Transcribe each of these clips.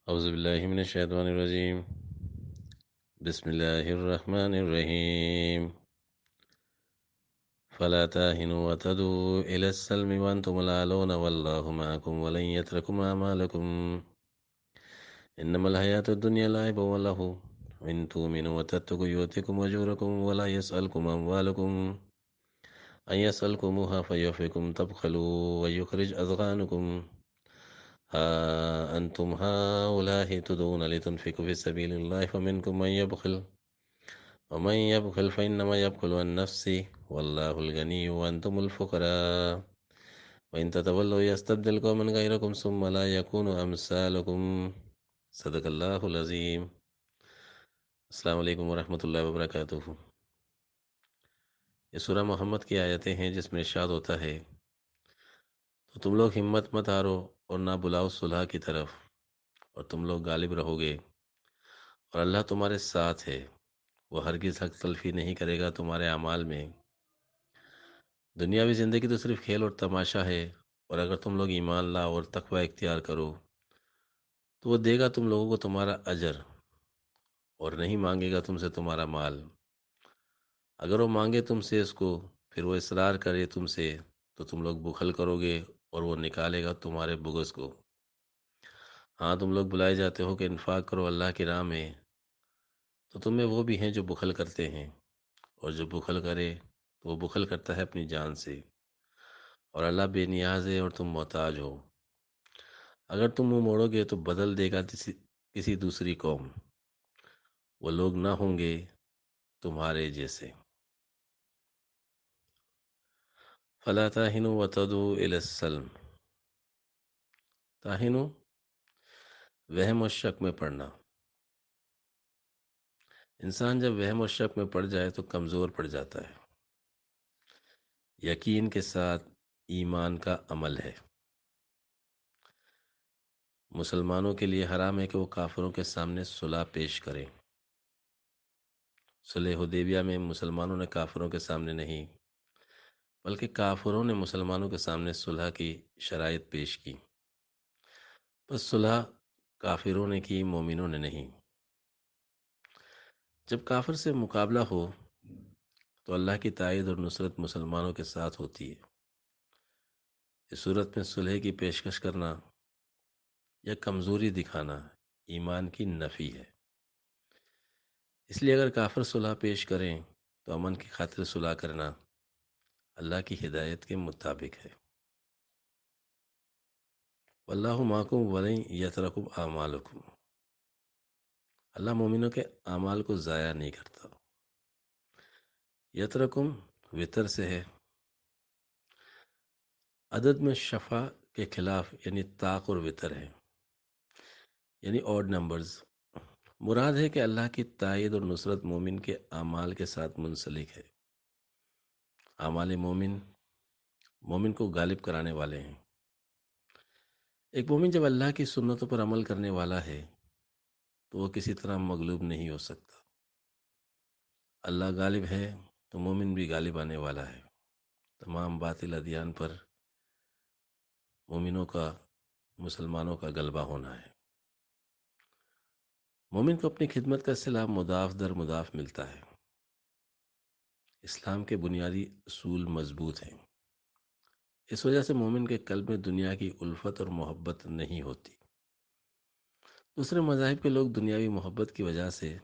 اعوذ باللہ من الشیطان الرجیم، بسم اللہ الرحمن الرحیم۔ فلا تهنوا وتدعوا إلى السلم وأنتم الأعلون والله معكم ولن يتركم أعمالكم، إنما الحياة الدنيا لعب ولهو إن تؤمنوا وتتقوا يؤتكم أجوركم ولا يسألكم أموالكم أن يسألكموها فيوفكم تبخلوا ويخرج أضغانكم. ها أنتم هؤلاء تدعون لتنفقوا في سبيل الله فمنكم من يبخل ومن يبخل فإنما يبخل عن نفسه والله الغني وأنتم الفقراء وإن تتولوا يستبدل قوما غيركم ثم لا يكونوا أمثالكم. صدق اللہ العظیم۔ السلام علیکم ورحمۃ اللہ وبرکاتہ۔ یہ سورہ محمد کی آیتیں ہیں جس میں ارشاد ہوتا ہے، تو تم لوگ ہمت مت ہارو اور نہ بلاؤ صلح کی طرف، اور تم لوگ غالب رہو گے، اور اللہ تمہارے ساتھ ہے، وہ ہرگز حق تلفی نہیں کرے گا تمہارے اعمال میں۔ دنیاوی زندگی تو صرف کھیل اور تماشا ہے، اور اگر تم لوگ ایمان لاؤ اور تقوی اختیار کرو تو وہ دے گا تم لوگوں کو تمہارا اجر، اور نہیں مانگے گا تم سے تمہارا مال۔ اگر وہ مانگے تم سے اس کو، پھر وہ اصرار کرے تم سے، تو تم لوگ بخل کرو گے اور وہ نکالے گا تمہارے بغض کو۔ ہاں، تم لوگ بلائے جاتے ہو کہ انفاق کرو اللہ کی راہ میں، تو تم میں وہ بھی ہیں جو بخل کرتے ہیں، اور جو بخل کرے تو وہ بخل کرتا ہے اپنی جان سے، اور اللہ بے نیاز ہے اور تم محتاج ہو۔ اگر تم منہ موڑو گے تو بدل دے گا کسی دوسری قوم، وہ لوگ نہ ہوں گے تمہارے جیسے۔ فلا تاہنوا وتدعوا الی السلم۔ تاہنوا، وہم و شک میں پڑنا۔ انسان جب وہم و شک میں پڑ جائے تو کمزور پڑ جاتا ہے۔ یقین کے ساتھ ایمان کا عمل ہے۔ مسلمانوں کے لیے حرام ہے کہ وہ کافروں کے سامنے صلح پیش کریں۔ صلح حدیبیہ میں مسلمانوں نے کافروں کے سامنے نہیں، بلکہ کافروں نے مسلمانوں کے سامنے صلح کی شرائط پیش کی۔ بس صلح کافروں نے کی، مومنوں نے نہیں۔ جب کافر سے مقابلہ ہو تو اللہ کی تائید اور نصرت مسلمانوں کے ساتھ ہوتی ہے۔ اس صورت میں صلح کی پیشکش کرنا یا کمزوری دکھانا ایمان کی نفی ہے۔ اس لیے اگر کافر صلح پیش کریں تو امن کی خاطر صلح کرنا اللہ کی ہدایت کے مطابق ہے۔ واللہ معکم ولن یترکم اعمالکم۔ اللہ مومنوں کے اعمال کو ضائع نہیں کرتا۔ یترکم وطر سے ہے، عدد میں شفع کے خلاف یعنی طاق اور وطر ہے، یعنی اوڈ نمبرز۔ مراد ہے کہ اللہ کی تائید اور نصرت مومن کے اعمال کے ساتھ منسلک ہے۔ اعمال مومن مومن کو غالب کرانے والے ہیں۔ ایک مومن جب اللہ کی سنتوں پر عمل کرنے والا ہے تو وہ کسی طرح مغلوب نہیں ہو سکتا۔ اللہ غالب ہے تو مومن بھی غالب آنے والا ہے۔ تمام باطل ادیان پر مومنوں کا، مسلمانوں کا غلبہ ہونا ہے۔ مومن کو اپنی خدمت کا صلہ مضاف در مضاف ملتا ہے۔ اسلام کے بنیادی اصول مضبوط ہیں، اس وجہ سے مومن کے قلب میں دنیا کی الفت اور محبت نہیں ہوتی۔ دوسرے مذاہب کے لوگ دنیاوی محبت کی وجہ سے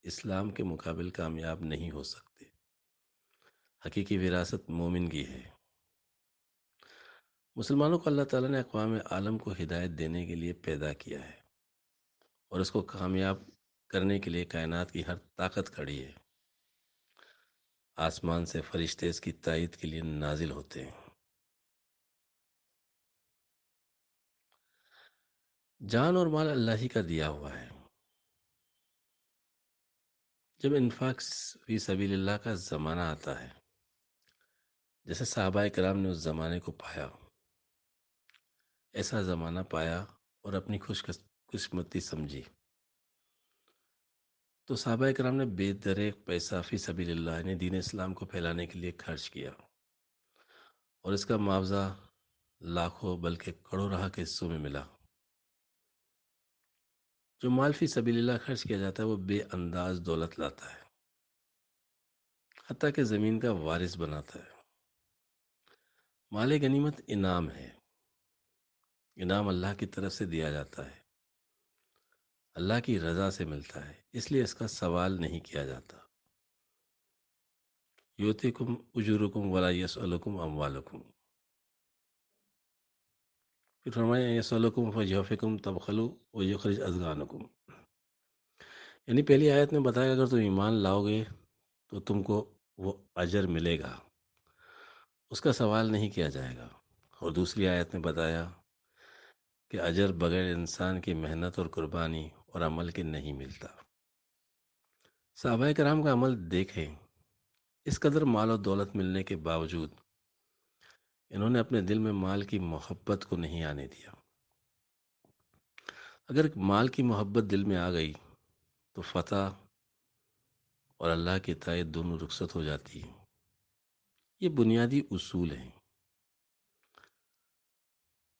اسلام کے مقابل کامیاب نہیں ہو سکتے۔ حقیقی وراثت مومن کی ہے۔ مسلمانوں کو اللہ تعالیٰ نے اقوام عالم کو ہدایت دینے کے لیے پیدا کیا ہے، اور اس کو کامیاب کرنے کے لیے کائنات کی ہر طاقت کھڑی ہے۔ آسمان سے فرشتے اس کی تائید کے لیے نازل ہوتے ہیں۔ جان اور مال اللہ ہی کا دیا ہوا ہے۔ جب انفاق فی سبیل اللہ کا زمانہ آتا ہے، جیسے صحابہ کرام نے اس زمانے کو پایا، ایسا زمانہ پایا اور اپنی خوش قسمتی سمجھی، تو صحابہ کرام نے بے درے پیسہ فی سبیل اللہ نے دین اسلام کو پھیلانے کے لیے خرچ کیا، اور اس کا معاوضہ لاکھوں بلکہ کروڑوں کے حصوں میں ملا۔ جو مال فی سبیل اللہ خرچ کیا جاتا ہے وہ بے انداز دولت لاتا ہے، حتیٰ کہ زمین کا وارث بناتا ہے۔ مال غنیمت انعام ہے، انعام اللہ کی طرف سے دیا جاتا ہے، اللہ کی رضا سے ملتا ہے، اس لیے اس کا سوال نہیں کیا جاتا۔ یوتیکم اجورکم ولا یسألکم اموالکم، پھر فرمایا یسألکم فیحفکم تبخلوا ویخرج اضغانکم، یعنی پہلی آیت میں بتایا اگر تم ایمان لاؤ گے تو تم کو وہ اجر ملے گا، اس کا سوال نہیں کیا جائے گا، اور دوسری آیت میں بتایا کہ اجر بغیر انسان کی محنت اور قربانی اور عمل کے نہیں ملتا۔ صحابہ کرام کا عمل دیکھیں، اس قدر مال و دولت ملنے کے باوجود انہوں نے اپنے دل میں مال کی محبت کو نہیں آنے دیا۔ اگر مال کی محبت دل میں آ گئی تو فتح اور اللہ کی اطاعت دونوں رخصت ہو جاتی ہیں۔ یہ بنیادی اصول ہیں۔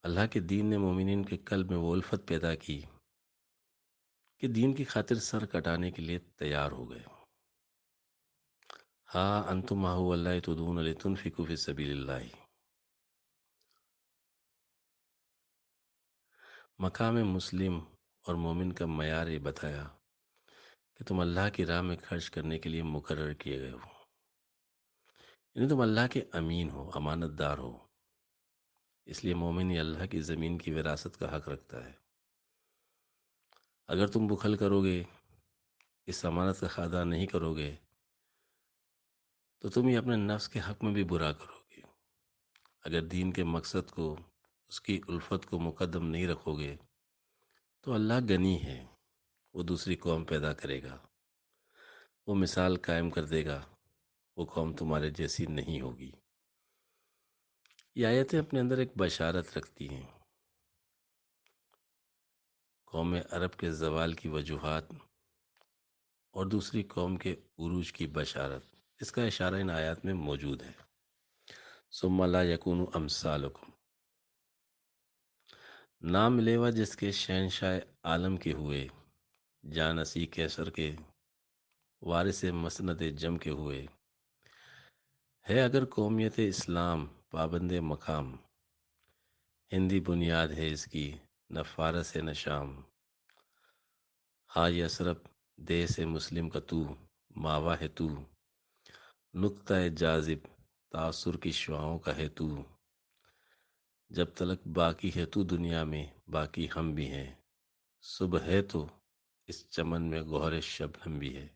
اللہ کے دین نے مومنین کے قلب میں وہ الفت پیدا کی کہ دین کی خاطر سر کٹانے کے لیے تیار ہو گئے۔ ہاں انتم ماہ اللہ تدعون لتنفقوا فی سبیل اللہ، مقام مسلم اور مومن کا معیار یہ بتایا کہ تم اللہ کی راہ میں خرچ کرنے کے لیے مقرر کیے گئے ہو، یعنی تم اللہ کے امین ہو، امانت دار ہو، اس لیے مومن یہ اللہ کی زمین کی وراثت کا حق رکھتا ہے۔ اگر تم بخل کرو گے، اس امانت کا ادا نہیں کرو گے، تو تم یہ اپنے نفس کے حق میں بھی برا کرو گے۔ اگر دین کے مقصد کو، اس کی الفت کو مقدم نہیں رکھو گے تو اللہ غنی ہے، وہ دوسری قوم پیدا کرے گا، وہ مثال قائم کر دے گا، وہ قوم تمہارے جیسی نہیں ہوگی۔ یہ آیتیں اپنے اندر ایک بشارت رکھتی ہیں، قوم عرب کے زوال کی وجوہات اور دوسری قوم کے عروج کی بشارت، اس کا اشارہ ان آیات میں موجود ہے۔ ثم لا یکونوا امثالکم، نام لیوا جس کے شہنشاہ عالم کے ہوئے، جانسی کیسر کے، وارث مسند جم کے ہوئے، ہے اگر قومیت اسلام پابند مقام، ہندی بنیاد ہے اس کی نہ فارس ہے نہ شام، ہا یسرب دیس مسلم کا تو، ماوا ہے تو، نقطہ جاذب تاثر کی شعاؤں کا ہے تو، جب تلک باقی ہے تو دنیا میں باقی ہم بھی ہیں، صبح ہے تو اس چمن میں گوہر شبنم بھی ہے۔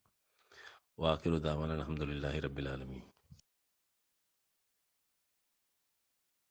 وآخر دعوانا الحمدللہ رب العالمین۔